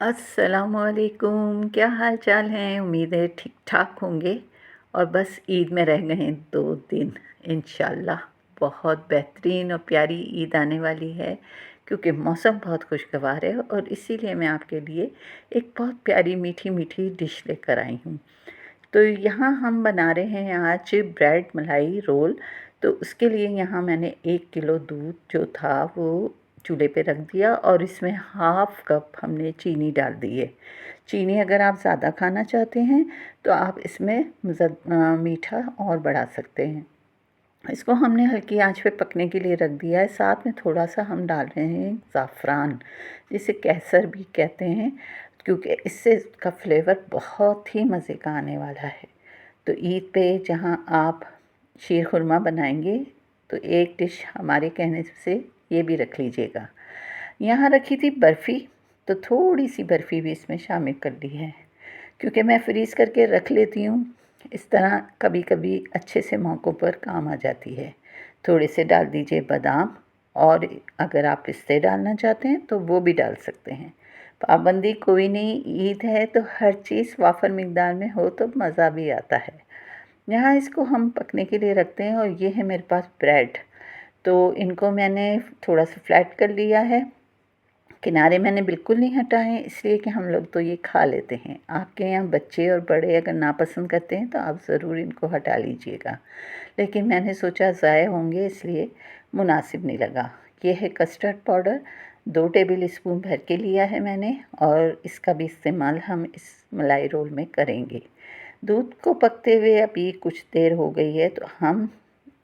अस्सलामुअलैकुम, क्या हाल चाल हैं? उम्मीद है ठीक ठाक होंगे। और बस ईद में रह गए हैं 2 दिन। इंशाल्लाह बहुत बेहतरीन और प्यारी ईद आने वाली है, क्योंकि मौसम बहुत खुशगवार है और इसीलिए मैं आपके लिए एक बहुत प्यारी मीठी मीठी डिश लेकर आई हूँ। तो यहाँ हम बना रहे हैं आज ब्रेड मलाई रोल। तो उसके लिए यहाँ मैंने 1 किलो दूध जो था वो चूल्हे पे रख दिया और इसमें हाफ़ कप हमने चीनी डाल दी है। चीनी अगर आप ज़्यादा खाना चाहते हैं तो आप इसमें मीठा और बढ़ा सकते हैं। इसको हमने हल्की आंच पे पकने के लिए रख दिया है। साथ में थोड़ा सा हम डाल रहे हैं ज़ाफ़रान, जिसे केसर भी कहते हैं, क्योंकि इससे इसका फ्लेवर बहुत ही मज़े का आने वाला है। तो ईद पे जहाँ आप शीर खुरमा बनाएंगे तो एक डिश हमारे कहने से ये भी रख लीजिएगा। यहाँ रखी थी बर्फ़ी, तो थोड़ी सी बर्फ़ी भी इसमें शामिल कर दी है, क्योंकि मैं फ्रीज़ करके रख लेती हूँ। इस तरह कभी कभी अच्छे से मौक़ों पर काम आ जाती है। थोड़े से डाल दीजिए बादाम, और अगर आप पिस्ते डालना चाहते हैं तो वो भी डाल सकते हैं। पाबंदी कोई नहीं, ईद है तो हर चीज़ वाफर मिक़दार में हो तो मज़ा भी आता है। यहाँ इसको हम पकने के लिए रखते हैं और ये है मेरे पास ब्रेड। तो इनको मैंने थोड़ा सा फ्लैट कर लिया है। किनारे मैंने बिल्कुल नहीं हटाए, इसलिए कि हम लोग तो ये खा लेते हैं। आपके यहाँ बच्चे और बड़े अगर नापसंद करते हैं तो आप ज़रूर इनको हटा लीजिएगा, लेकिन मैंने सोचा ज़ाया होंगे इसलिए मुनासिब नहीं लगा। ये है कस्टर्ड पाउडर, 2 टेबल स्पून भर के लिया है मैंने, और इसका भी इस्तेमाल हम इस मलाई रोल में करेंगे। दूध को पकते हुए अभी कुछ देर हो गई है, तो हम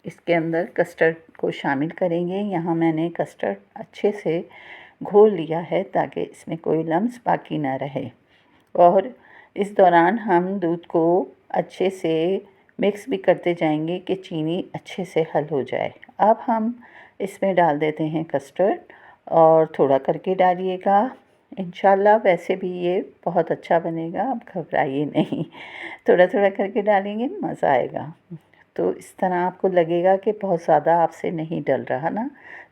इसके अंदर कस्टर्ड को शामिल करेंगे। यहाँ मैंने कस्टर्ड अच्छे से घोल लिया है ताकि इसमें कोई लम्स बाकी ना रहे, और इस दौरान हम दूध को अच्छे से मिक्स भी करते जाएंगे कि चीनी अच्छे से हल हो जाए। अब हम इसमें डाल देते हैं कस्टर्ड, और थोड़ा करके डालिएगा। इंशाल्लाह वैसे भी ये बहुत अच्छा बनेगा, आप घबराइए नहीं। थोड़ा थोड़ा करके डालेंगे, मज़ा आएगा। तो इस तरह आपको लगेगा कि बहुत ज़्यादा आपसे नहीं डल रहा ना,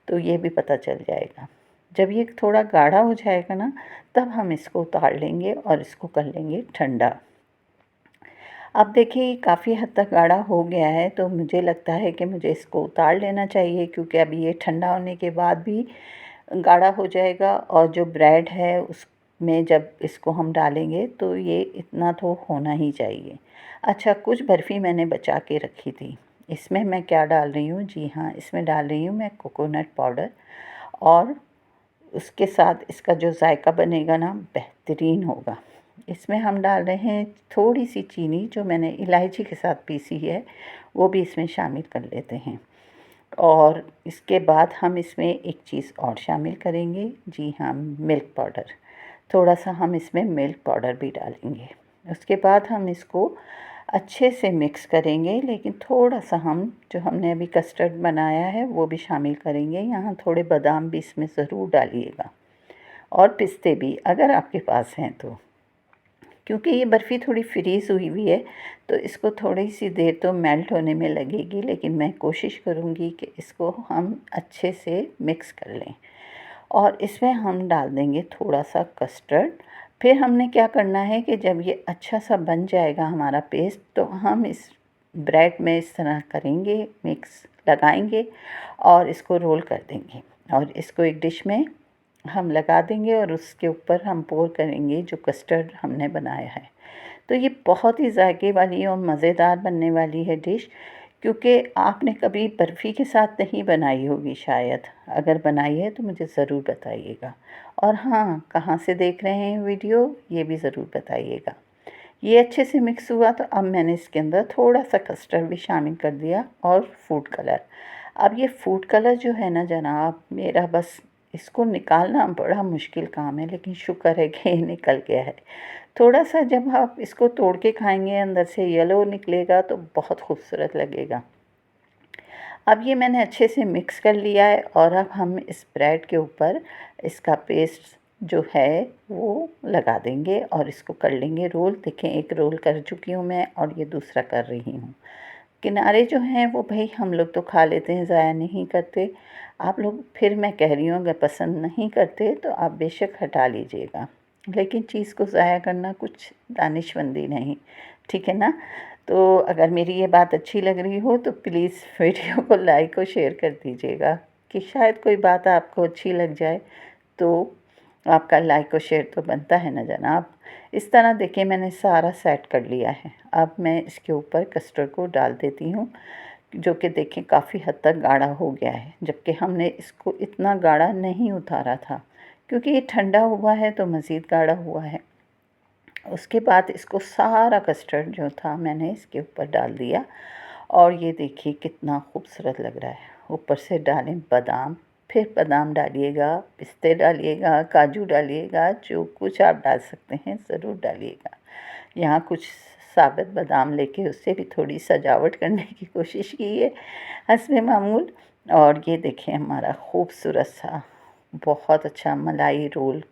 तो ये भी पता चल जाएगा। जब ये थोड़ा गाढ़ा हो जाएगा ना, तब हम इसको उतार लेंगे और इसको कर लेंगे ठंडा। अब देखिए ये काफ़ी हद तक गाढ़ा हो गया है, तो मुझे लगता है कि मुझे इसको उतार लेना चाहिए, क्योंकि अभी ये ठंडा होने के बाद भी गाढ़ा हो जाएगा, और जो ब्रेड है उसमें जब इसको हम डालेंगे तो ये इतना तो होना ही चाहिए। अच्छा, कुछ बर्फ़ी मैंने बचा के रखी थी। इसमें मैं क्या डाल रही हूँ? जी हाँ, इसमें डाल रही हूँ मैं कोकोनट पाउडर, और उसके साथ इसका जो जायका बनेगा ना, बेहतरीन होगा। इसमें हम डाल रहे हैं थोड़ी सी चीनी, जो मैंने इलायची के साथ पीसी है, वो भी इसमें शामिल कर लेते हैं। और इसके बाद हम इसमें एक चीज़ और शामिल करेंगे। जी हाँ, मिल्क पाउडर। थोड़ा सा हम इसमें मिल्क पाउडर भी डालेंगे। उसके बाद हम इसको अच्छे से मिक्स करेंगे, लेकिन थोड़ा सा हम जो हमने अभी कस्टर्ड बनाया है वो भी शामिल करेंगे। यहाँ थोड़े बादाम भी इसमें ज़रूर डालिएगा, और पिस्ते भी अगर आपके पास हैं तो। क्योंकि ये बर्फ़ी थोड़ी फ्रीज़ हुई हुई है, तो इसको थोड़ी सी देर तो मेल्ट होने में लगेगी, लेकिन मैं कोशिश करूँगी कि इसको हम अच्छे से मिक्स कर लें। और इसमें हम डाल देंगे थोड़ा सा कस्टर्ड। फिर हमने क्या करना है कि जब ये अच्छा सा बन जाएगा हमारा पेस्ट, तो हम इस ब्रेड में इस तरह करेंगे, मिक्स लगाएंगे और इसको रोल कर देंगे, और इसको एक डिश में हम लगा देंगे, और उसके ऊपर हम पोर करेंगे जो कस्टर्ड हमने बनाया है। तो ये बहुत ही जायके वाली और मज़ेदार बनने वाली है डिश, क्योंकि आपने कभी बर्फ़ी के साथ नहीं बनाई होगी शायद। अगर बनाई है तो मुझे ज़रूर बताइएगा, और हाँ, कहाँ से देख रहे हैं वीडियो ये भी ज़रूर बताइएगा। ये अच्छे से मिक्स हुआ, तो अब मैंने इसके अंदर थोड़ा सा कस्टर्ड भी शामिल कर दिया, और फूड कलर। अब ये फूड कलर जो है ना जनाब, मेरा बस इसको निकालना बड़ा मुश्किल काम है, लेकिन शुक्र है कि ये निकल गया है। थोड़ा सा जब आप इसको तोड़ के खाएंगे, अंदर से येलो निकलेगा तो बहुत खूबसूरत लगेगा। अब ये मैंने अच्छे से मिक्स कर लिया है, और अब हम इस ब्रेड के ऊपर इसका पेस्ट जो है वो लगा देंगे, और इसको कर लेंगे रोल। देखें, एक रोल कर चुकी हूँ मैं, और ये दूसरा कर रही हूँ। किनारे जो हैं वो भाई हम लोग तो खा लेते हैं, ज़ाया नहीं करते। आप लोग, फिर मैं कह रही हूँ, अगर पसंद नहीं करते तो आप बेशक हटा लीजिएगा। लेकिन चीज़ को ज़ाया करना कुछ दानिशमंदी नहीं, ठीक है ना। तो अगर मेरी ये बात अच्छी लग रही हो तो प्लीज़ वीडियो को लाइक और शेयर कर दीजिएगा, कि शायद कोई बात आपको अच्छी लग जाए, तो आपका लाइक और शेयर तो बनता है ना जनाब। इस तरह देखिए मैंने सारा सेट कर लिया है। अब मैं इसके ऊपर कस्टर्ड को डाल देती हूँ, जो कि देखिए काफ़ी हद तक गाढ़ा हो गया है, जबकि हमने इसको इतना गाढ़ा नहीं उतारा था, क्योंकि ये ठंडा हुआ है तो मज़ीद गाढ़ा हुआ है। उसके बाद इसको सारा कस्टर्ड जो था मैंने इसके ऊपर डाल दिया, और ये देखिए कितना खूबसूरत लग रहा है। ऊपर से डालें बादाम, फिर बादाम डालिएगा, पिस्ते डालिएगा, काजू डालिएगा, जो कुछ आप डाल सकते हैं ज़रूर डालिएगा। यहाँ कुछ साबित बादाम लेके उससे भी थोड़ी सजावट करने की कोशिश की है हस्बे मामूल। और ये देखें हमारा खूबसूरत सा बहुत अच्छा मलाई रोल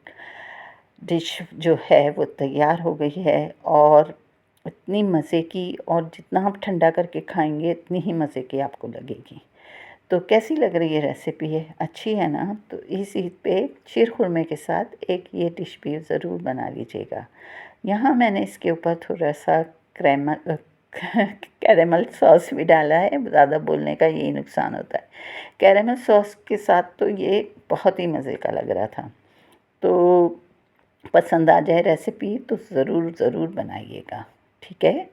डिश जो है वो तैयार हो गई है, और इतनी मज़े की, और जितना आप ठंडा करके खाएंगे इतनी ही मज़े की आपको लगेगी। तो कैसी लग रही है रेसिपी, है अच्छी है ना। तो इस ईद पे शीर खुरमे के साथ एक ये डिश भी ज़रूर बना लीजिएगा। यहाँ मैंने इसके ऊपर थोड़ा सा कैरेमल सॉस भी डाला है। ज़्यादा बोलने का यही नुकसान होता है। कैरेमल सॉस के साथ तो ये बहुत ही मज़े का लग रहा था। तो पसंद आ जाए रेसिपी तो ज़रूर ज़रूर बनाइएगा, ठीक है।